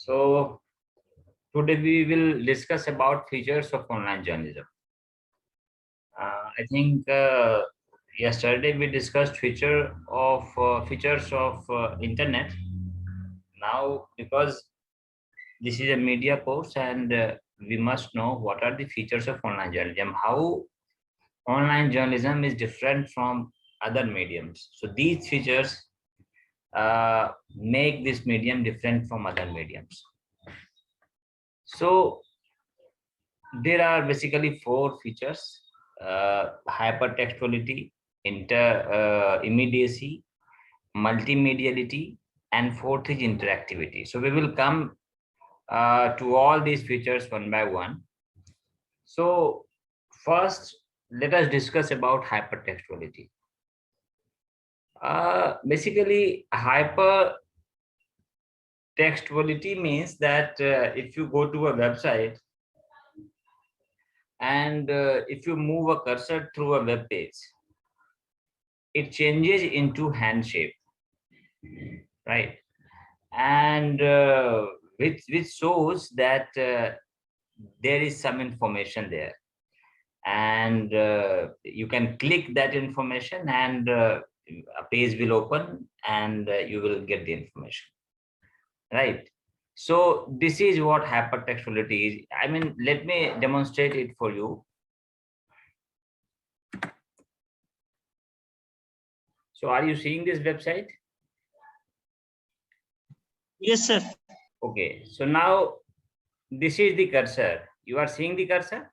So today we will discuss about features of online journalism. I think yesterday we discussed features of internet. Now, because this is a media course and we must know what are the features of online journalism, how online journalism is different from other mediums. So these features make this medium different from other mediums. So there are basically four features: hypertextuality, immediacy, multimediality, and fourth is interactivity. So we will come to all these features one by one. So first, let us discuss about hypertextuality. Basically, hypertextuality means that if you go to a website and if you move a cursor through a web page, it changes into hand shape, right? And which shows that there is some information there, and you can click that information and a page will open and you will get the information, right? So this is what hypertextuality is. I mean, let me demonstrate it for you. So are you seeing this website? Yes, sir. Okay, so now this is the cursor. You are seeing the cursor?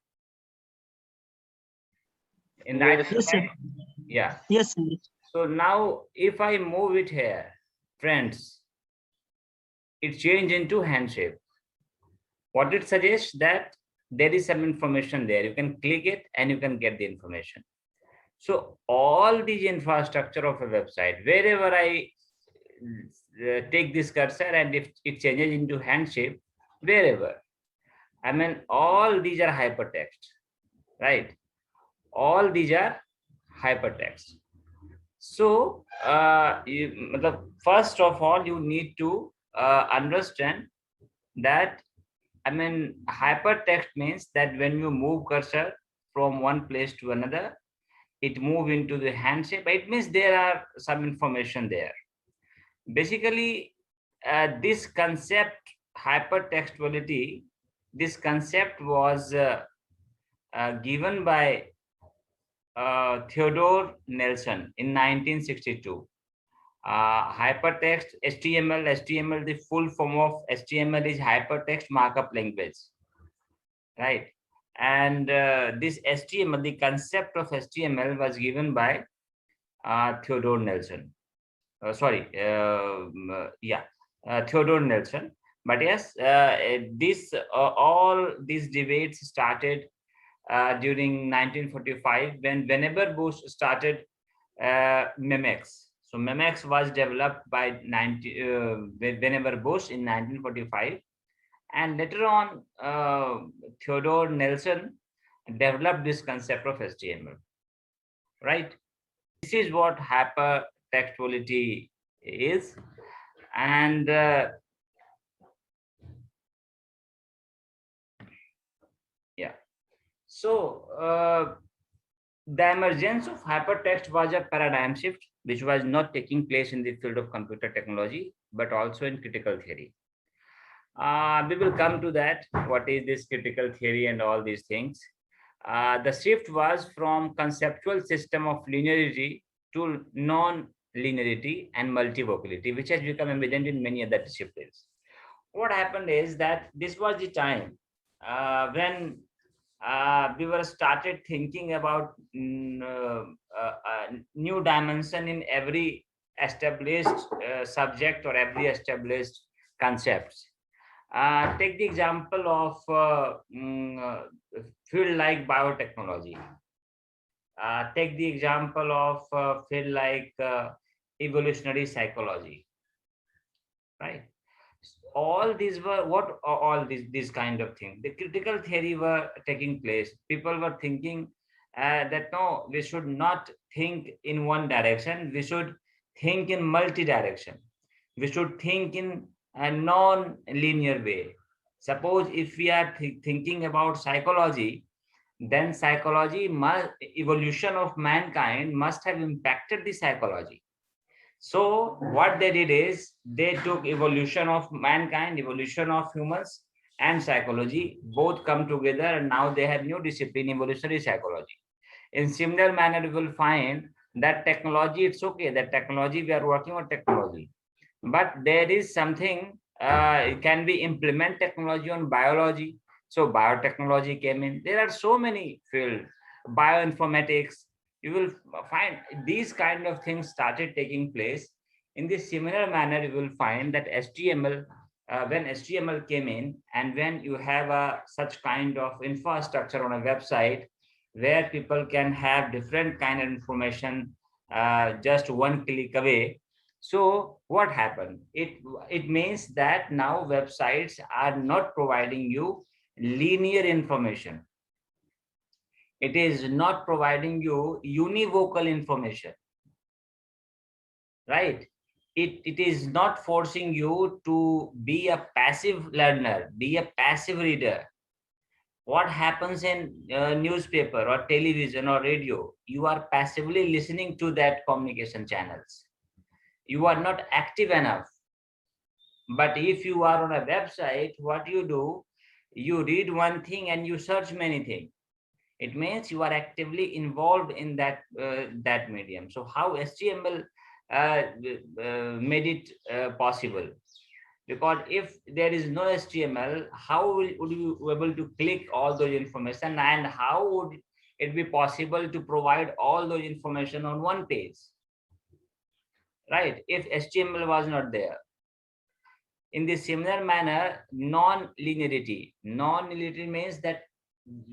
In that, Yes, sir. yeah. Yes, sir. So now if I move it here, friends, it changed into hand shape. What it suggests that there is some information there. You can click it and you can get the information. So all the infrastructure of a website, wherever I take this cursor and if it changes into hand shape, wherever, I mean, all these are hypertext, right? All these are hypertext. So first of all, you need to understand that, I mean, hypertext means that when you move cursor from one place to another, it move into the hand shape. It means there are some information there. Basically, this concept, hypertextuality, this concept was given by Theodore Nelson in 1962. Hypertext, HTML, the full form of HTML is hypertext markup language, right? And this HTML, the concept of HTML was given by Theodore Nelson. Theodore Nelson. But yes, all these debates started during 1945 whenever Bush started Memex. So Memex was developed by whenever Bush in 1945, and later on Theodore Nelson developed this concept of HTML, right? This is what hypertextuality is, and yeah. So the emergence of hypertext was a paradigm shift which was not taking place in the field of computer technology, but also in critical theory. We will come to that. What is this critical theory and all these things? The shift was from conceptual system of linearity to non-linearity and multivocality, which has become evident in many other disciplines. What happened is that this was the time when we were started thinking about new dimension in every established subject or every established concepts. Take the example of field like biotechnology. Take the example of field like evolutionary psychology, right? All these were what all these kind of things. The critical theory were taking place. People were thinking that no, we should not think in one direction. We should think in multi-direction. We should think in a non-linear way. Suppose if we are thinking about psychology, then psychology evolution of mankind must have impacted the psychology. So what they did is they took evolution of mankind, evolution of humans, and psychology both come together, and now they have new discipline, evolutionary psychology. In similar manner, we will find that technology, it's okay that technology, we are working on technology, but there is something, it can be implement technology on biology. So biotechnology came in. There are so many fields, bioinformatics. You will find these kind of things started taking place. In this similar manner, you will find that HTML, when HTML came in, and when you have a such kind of infrastructure on a website where people can have different kind of information just one click away. So what happened? It means that now websites are not providing you linear information. It is not providing you univocal information, right? It is not forcing you to be a passive learner, be a passive reader. What happens in newspaper or television or radio? You are passively listening to that communication channels. You are not active enough. But if you are on a website, what you do, you read one thing and you search many things. It means you are actively involved in that medium. So how HTML made it possible? Because if there is no HTML, how would you be able to click all those information, and how would it be possible to provide all those information on one page, right? If HTML was not there. In the similar manner, non-linearity. Non-linearity means that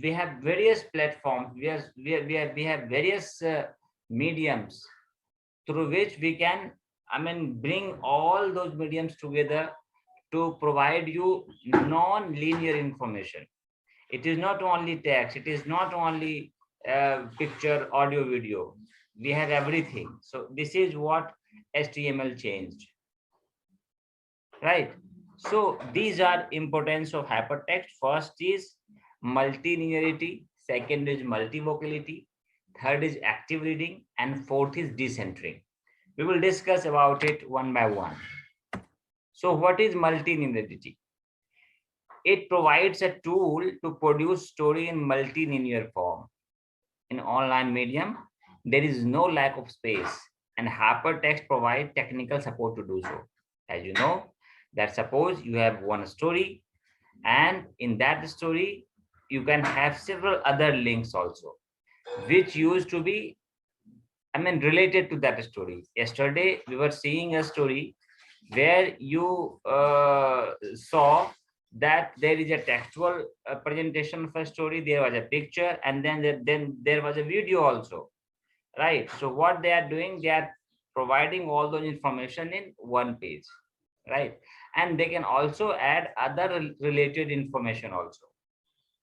we have various platforms, we have various mediums through which we can, I mean, bring all those mediums together to provide you non-linear information. It is not only text, it is not only picture, audio, video. We have everything. So this is what HTML changed, right? So these are importance of hypertext. First is multilinearity, second is multivocality, third is active reading, and fourth is decentering. We will discuss about it one by one. So what is multilinearity? It provides a tool to produce story in multilinear form. In online medium, there is no lack of space, and hypertext provides technical support to do so. As you know, that suppose you have one story, and in that story, you can have several other links also, which used to be, I mean, related to that story. Yesterday, we were seeing a story where you saw that there is a textual presentation of a story, there was a picture, and then there was a video also, right? So what they are doing, they are providing all those information in one page, right? And they can also add other related information also,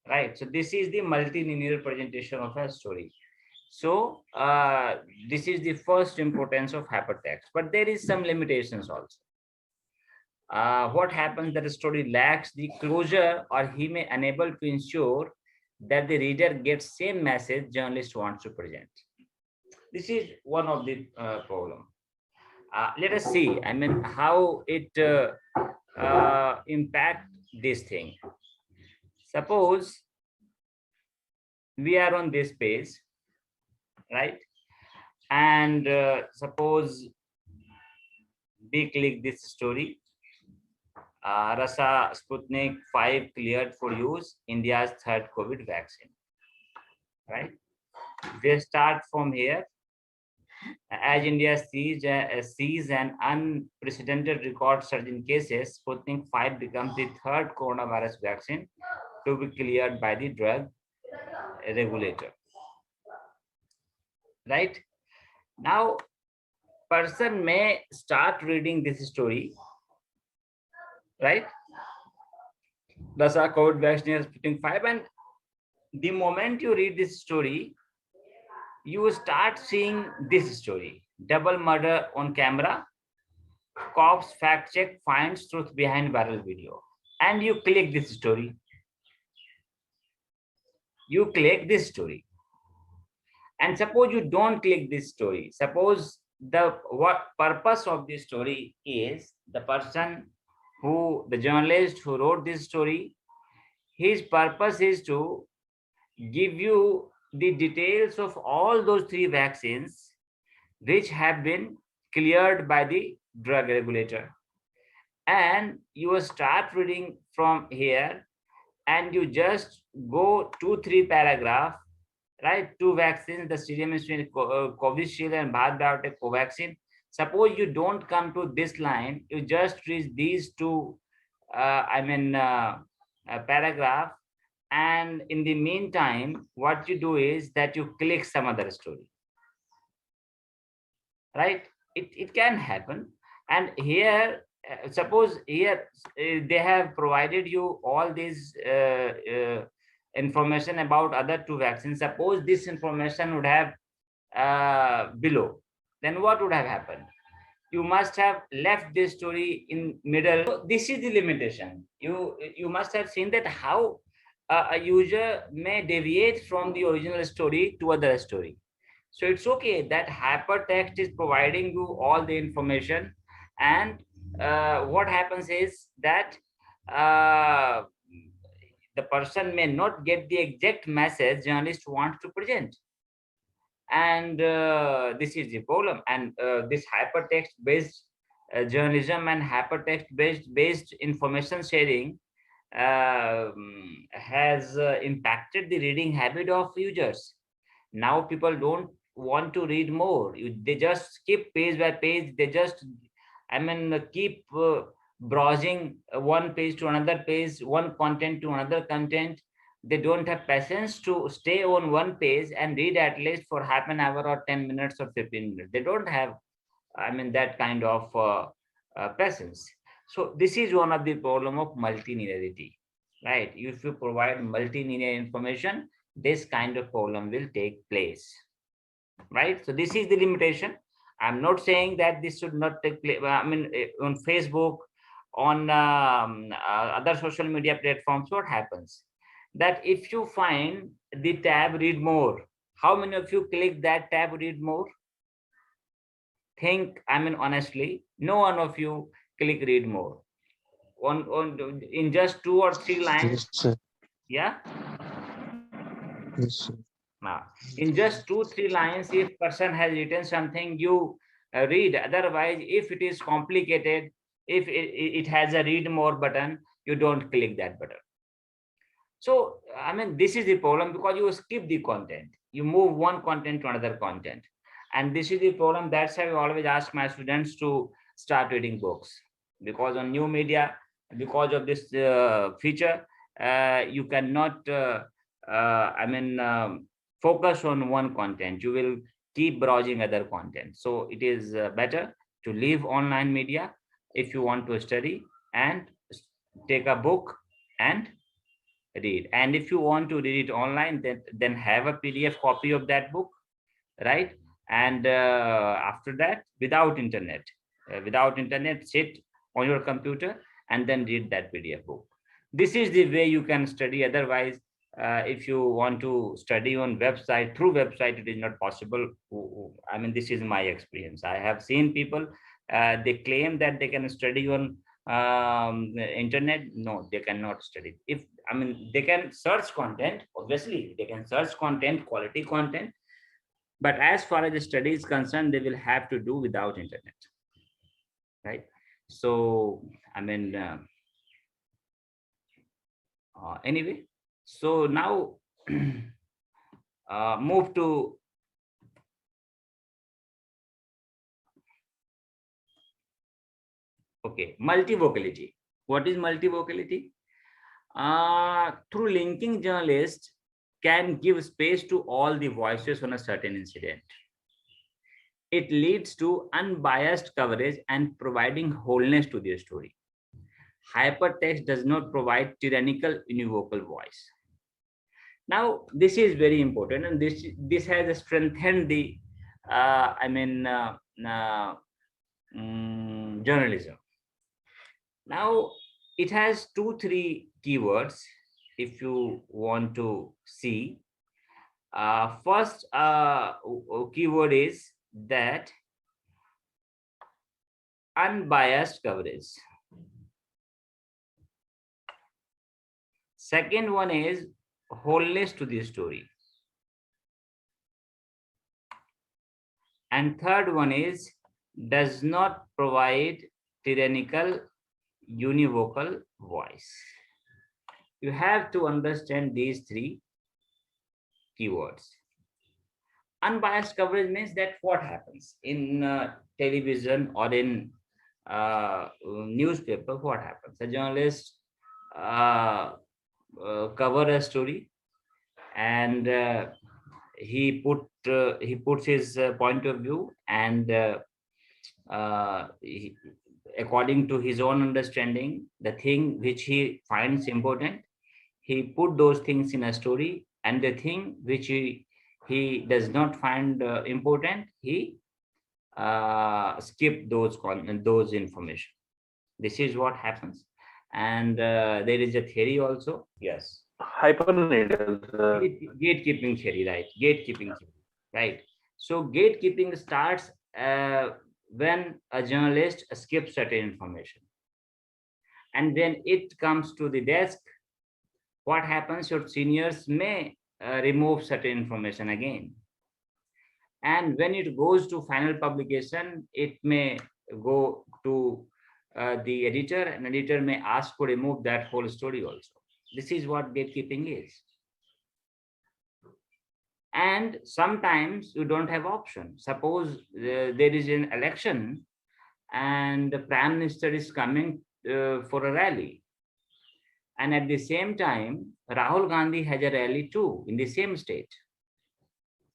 right? So this is the multilinear presentation of a story. So this is the first importance of hypertext, but there is some limitations also. What happens that a story lacks the closure, or he may unable to ensure that the reader gets same message journalist wants to present. This is one of the problem. Let us see, I mean, how it impact this thing. Suppose we are on this page, right? And suppose we click this story. Rasa Sputnik 5 cleared for use, India's third COVID vaccine, right? We start from here. As India sees an unprecedented record surge in cases, Sputnik 5 becomes the third coronavirus vaccine to be cleared by the drug regulator, right? Now, person may start reading this story, right? Rasa COVID vaccine is Sputnik 5, and the moment you read this story, you start seeing this story: double murder on camera, cops fact check finds truth behind viral video, and you click this story. You click this story, and suppose you don't click this story. Suppose the what purpose of this story is, the person who, the journalist who wrote this story, his purpose is to give you the details of all those three vaccines which have been cleared by the drug regulator. And you will start reading from here, and you just go 2 3 paragraph, right? Two vaccines, the Serum Institute Covishield and Bharat Biotech Covaxin. Suppose you don't come to this line, you just read these two, paragraph, and in the meantime, what you do is that you click some other story, right? It can happen. And here, suppose here they have provided you all these information about other two vaccines. Suppose this information would have below, then what would have happened? You must have left this story in middle. So this is the limitation. You must have seen that how a user may deviate from the original story to other story. So it's okay that hypertext is providing you all the information, and what happens is that uh, the person may not get the exact message journalist wants to present, and this is the problem. And this hypertext based journalism and hypertext based information sharing has impacted the reading habit of users. Now people don't want to read more. They just skip page by page. They just, keep browsing one page to another page, one content to another content. They don't have patience to stay on one page and read at least for half an hour or 10 minutes or 15 minutes. They don't have, that kind of patience. So this is one of the problem of multilinearity, right? If you provide multilinear information, this kind of problem will take place, right? So this is the limitation. I'm not saying that this should not take place. On Facebook, on other social media platforms, what happens? That if you find the tab read more, how many of you click that tab read more? Think, honestly, no one of you click read more. On in just 2 or 3 lines. Yes, sir. Yeah. Yes, sir. Now, in just 2 3 lines, if person has written something, you read. Otherwise, if it is complicated, if it has a read more button, you don't click that button. So, this is the problem, because you skip the content. You move one content to another content. And this is the problem. That's why I always ask my students to start reading books. Because on new media, because of this feature, you cannot, focus on one content. You will keep browsing other content. So it is better to leave online media if you want to study, and take a book and read. And if you want to read it online, then have a PDF copy of that book, right? And after that, without internet, sit on your computer and then read that PDF book. This is the way you can study. Otherwise, if you want to study on website, through website, it is not possible. This is my experience. I have seen people, they claim that they can study on internet. No, they cannot study. If they can search content, obviously they can search content, quality content, but as far as the study is concerned, they will have to do without internet, right? So I mean anyway, so now move to multivocality. What is multivocality? Through linking, journalists can give space to all the voices on a certain incident. It leads to unbiased coverage and providing wholeness to the story. Hypertext does not provide tyrannical univocal voice. Now, this is very important, and this has strengthened the journalism. Now, it has two, three keywords if you want to see. First keyword is that unbiased coverage. Second one is wholeness to the story. And third one is does not provide tyrannical univocal voice. You have to understand these three keywords. Unbiased coverage means that what happens in television or in newspaper, what happens? A journalist uh, cover a story, and he puts his point of view, and he, according to his own understanding, the thing which he finds important, he put those things in a story, and the thing which he does not find important, he skip those information. This is what happens. And there is a theory also. Yes. Hyper. Gatekeeping theory, right? Gatekeeping theory, right? So gatekeeping starts when a journalist skips certain information, and when it comes to the desk, what happens? Your seniors may remove certain information again, and when it goes to final publication, it may go to the editor, and editor may ask to remove that whole story also. This is what gatekeeping is. And sometimes you don't have option. Suppose there is an election and the prime minister is coming for a rally, and at the same time Rahul Gandhi has a rally too in the same state.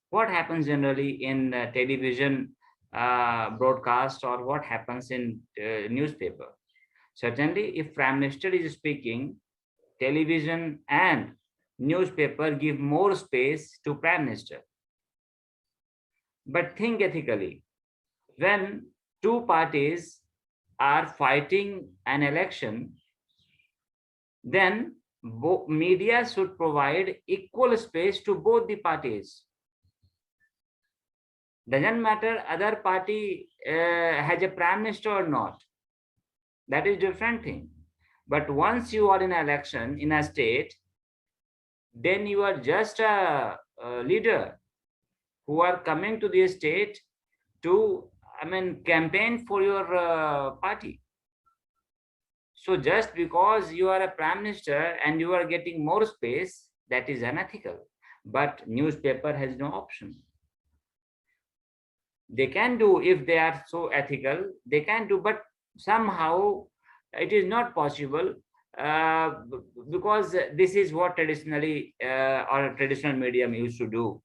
What happens generally in television broadcast, or what happens in newspaper? Certainly, if prime minister is speaking, television and newspaper give more space to prime minister. But think ethically, when two parties are fighting an election, then media should provide equal space to both the parties. Doesn't matter other party has a prime minister or not. That is different thing. But once you are in an election in a state, then you are just a leader who are coming to the state to, campaign for your party. So just because you are a prime minister and you are getting more space, that is unethical. But newspaper has no option. They can do, if they are so ethical, they can do, but somehow it is not possible because this is what traditionally or traditional medium used to do.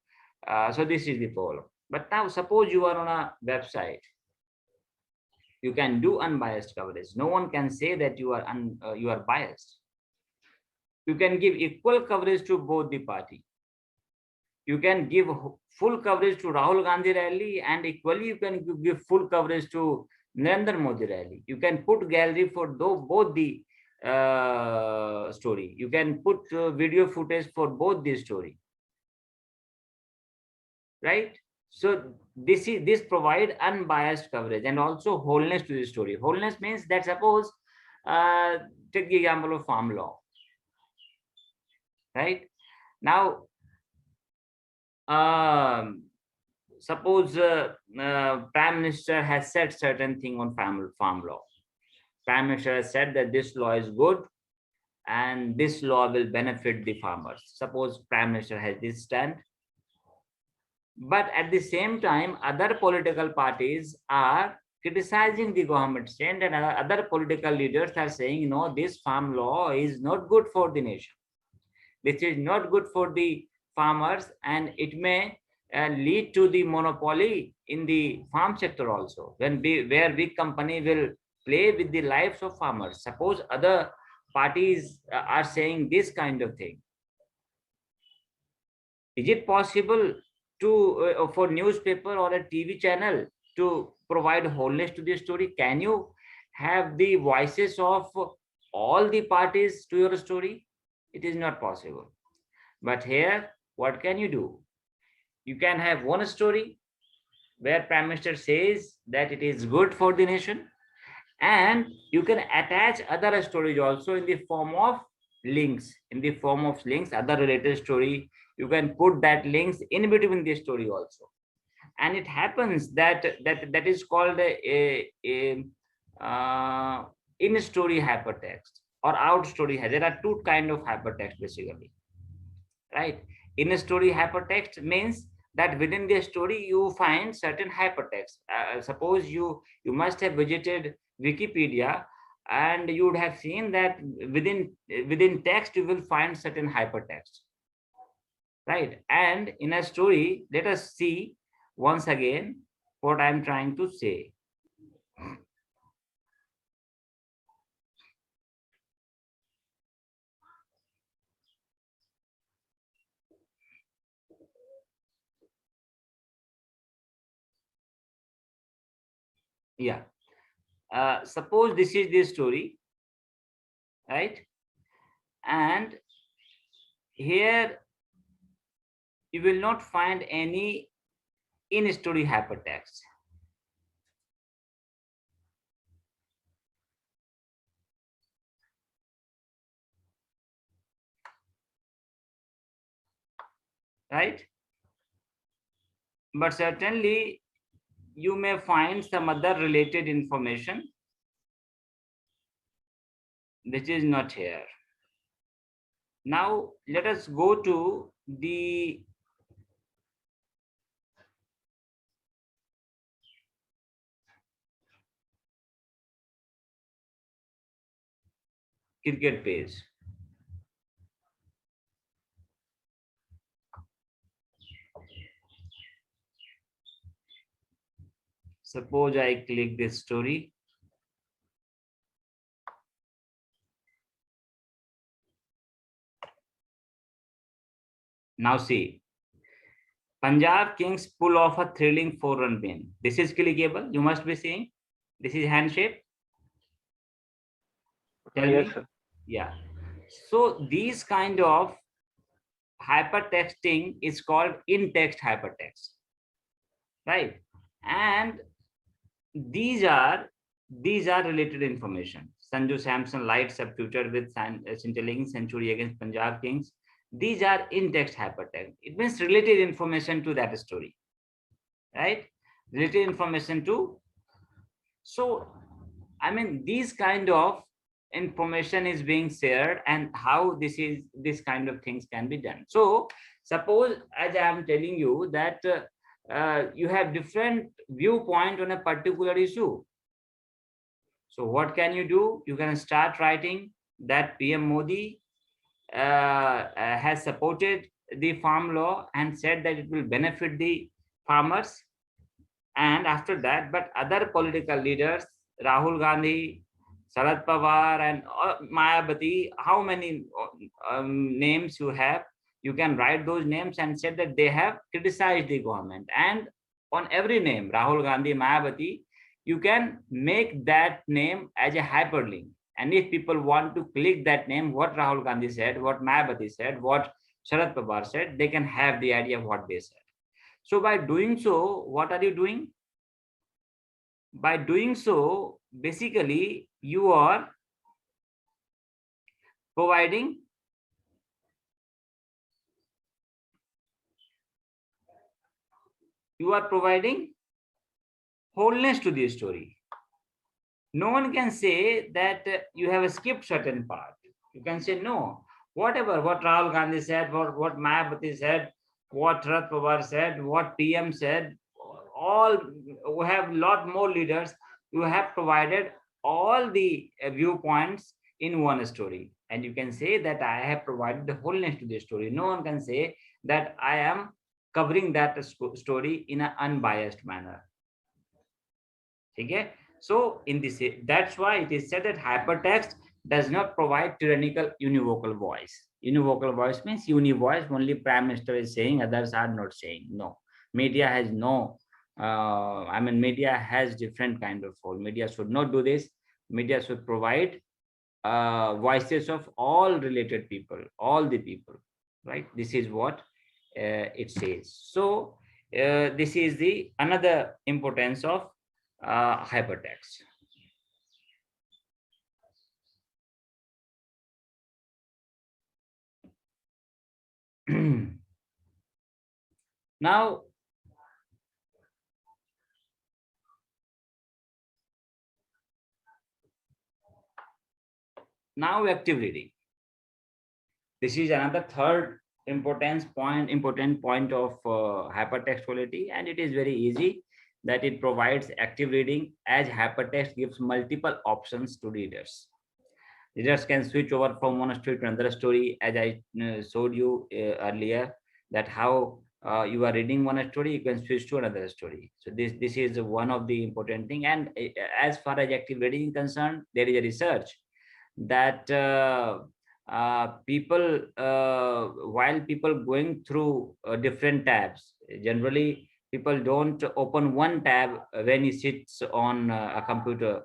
So this is the problem. But now suppose you are on a website, you can do unbiased coverage. No one can say that you are biased. You can give equal coverage to both the party. You can give full coverage to Rahul Gandhi rally, and equally you can give full coverage to Narendra Modi rally. You can put gallery for both the story. You can put video footage for both the story, right? So this provide unbiased coverage and also wholeness to the story. Wholeness means that suppose take the example of farm law, right? Now suppose prime minister has said certain thing on farm law. Prime minister has said that this law is good and this law will benefit the farmers. Suppose prime minister has this stand, but at the same time other political parties are criticizing the government stand, and other political leaders are saying, no, this farm law is not good for the nation, this is not good for the farmers, and it may lead to the monopoly in the farm sector also, where big company will play with the lives of farmers. Suppose other parties are saying this kind of thing. Is it possible to for newspaper or a TV channel to provide wholeness to the story? Can you have the voices of all the parties to your story? It is not possible. But here, what can you do? You can have one story where Prime Minister says that it is good for the nation, and you can attach other stories also in the form of links. In the form of links, other related story, you can put that links in between the story also. And it happens that that is called a in story hypertext or out story. There are two kind of hypertext basically, right? In a story hypertext means that within the story you find certain hypertext. Suppose you must have visited Wikipedia, and you would have seen that within text you will find certain hypertext, right? And in a story, let us see once again what I'm trying to say. Yeah, suppose this is the story, right? And here you will not find any in story hypertext, right? But certainly you may find some other related information which is not here. Now let us go to the cricket page. Suppose I click this story. Now see, Punjab Kings pull off a thrilling 4-run win. This is clickable. You must be seeing. This is handshake. Tell Yes, me. sir. Yeah. So these kind of hypertexting is called in-text hypertext, right? And these are these are related information. Sanju Samson lights up Twitter with scintillating century against Punjab Kings. These are in-text hypertext. It means related information to that story, right? Related information to. So, I mean, these kind of information is being shared, and how this kind of things can be done. So, suppose as I am telling you that you have different viewpoint on a particular issue. So what can you do? You can start writing that PM Modi has supported the farm law and said that it will benefit the farmers. And after that, but other political leaders, Rahul Gandhi, Sharad Pawar, and Mayabati, how many names you have? You can write those names and say that they have criticized the government. And on every name, Rahul Gandhi, Mayabati, you can make that name as a hyperlink. And if people want to click that name, what Rahul Gandhi said, what Mayabati said, what Sharad Pawar said, they can have the idea of what they said. So by doing so, what are you doing? By doing so, basically, providing you are providing wholeness to the story. No one can say that you have skipped certain part. You can say no. Whatever, what Rahul Gandhi said, what Mayapati said, what Sharad Pawar said, what PM said, all we have lot more leaders. You have provided all the viewpoints in one story, and you can say that I have provided the wholeness to the story. No one can say that I am covering that story in an unbiased manner. Okay, so in this, that's why it is said that hypertext does not provide tyrannical univocal voice. Univocal voice means univoice, only prime minister is saying, others are not saying. No, media has no I mean, media has different kind of role. Media should not do this. Media should provide voices of all related people, all the people, right? This is what it says. So this is the another importance of hypertext. Now, active reading. This is another third important point of hypertextuality, and it is very easy that it provides active reading, as hypertext gives multiple options to readers. Readers can switch over from one story to another story, as I showed you earlier, that how you are reading one story, you can switch to another story. So this is one of the important thing. And as far as active reading is concerned, there is a research that people while people going through different tabs, generally people don't open one tab when he sits on a computer.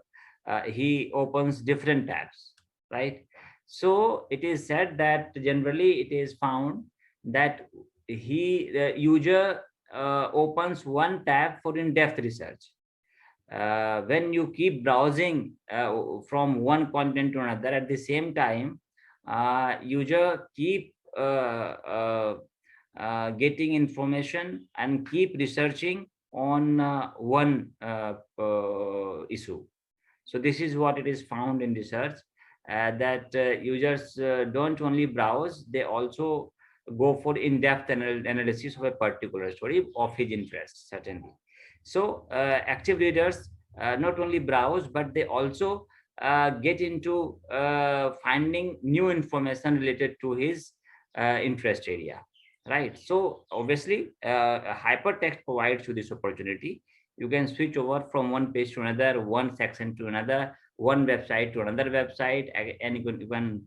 He opens different tabs, right? So it is said that generally it is found that the user opens one tab for in-depth research. When you keep browsing from one content to another, at the same time user keep getting information and keep researching on one issue. So this is what it is found in research, that users don't only browse, they also go for in-depth analysis of a particular story of his interest, certainly. So active readers not only browse, but they also get into finding new information related to his interest area, right? So obviously hypertext provides you this opportunity. You can switch over from one page to another, one section to another, one website to another website, and you can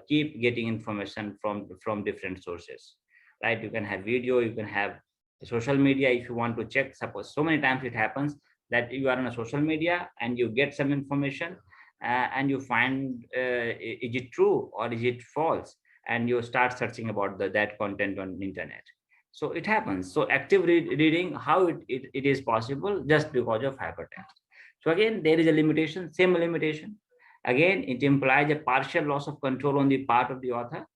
keep getting information from different sources, right? You can have video, you can have social media. If you want to check, suppose so many times it happens that you are on a social media and you get some information, and you find is it true or is it false, and you start searching about that content on the internet. So it happens. So active reading, how it is possible? Just because of hypertext. So again, there is a limitation, same limitation. Again, it implies a partial loss of control on the part of the author,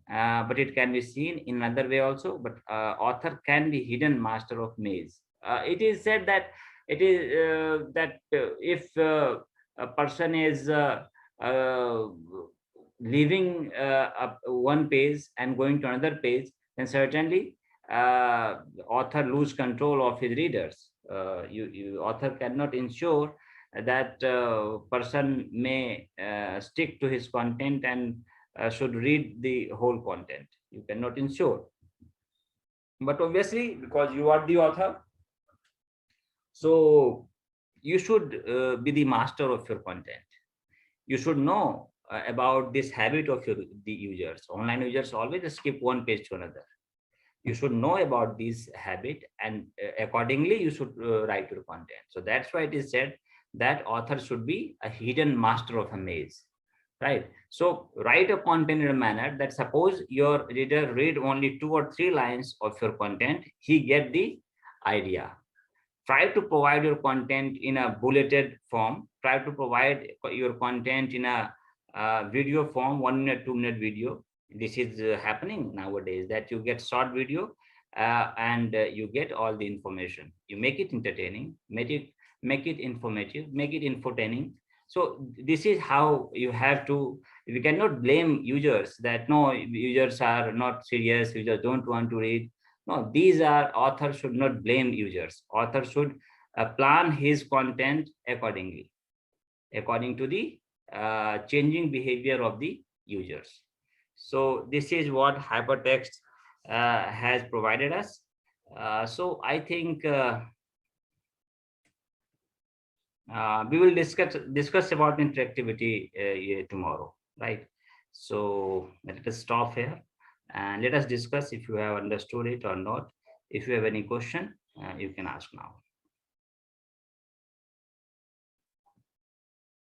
but it can be seen in another way also. But author can be hidden master of maze. It is said that it is that if a person is uh, leaving one page and going to another page, then certainly author lose control of his readers. Author cannot ensure that person may stick to his content and should read the whole content. You cannot ensure. But obviously, because you are the author, so you should be the master of your content. You should know about this habit of the users. Online users always skip one page to another. You should know about this habit, and accordingly you should write your content. So that's why it is said that author should be a hidden master of a maze, right? So write a content in a manner that suppose your reader read only 2 or 3 lines of your content, he get the idea. Try to provide your content in a bulleted form. Try to provide your content in a video form, 1 minute 2 minute video. This is happening nowadays, that you get short video and you get all the information. You make it entertaining, make it informative, make it entertaining. So this is how you have to. We cannot blame users that no, users are not serious, users don't want to read. No, these are, author should not blame users. Author should plan his content accordingly, according to the changing behavior of the users. So this is what hypertext has provided us. So I think we will discuss about interactivity tomorrow, right? So let us stop here and let us discuss if you have understood it or not. If you have any question, you can ask now.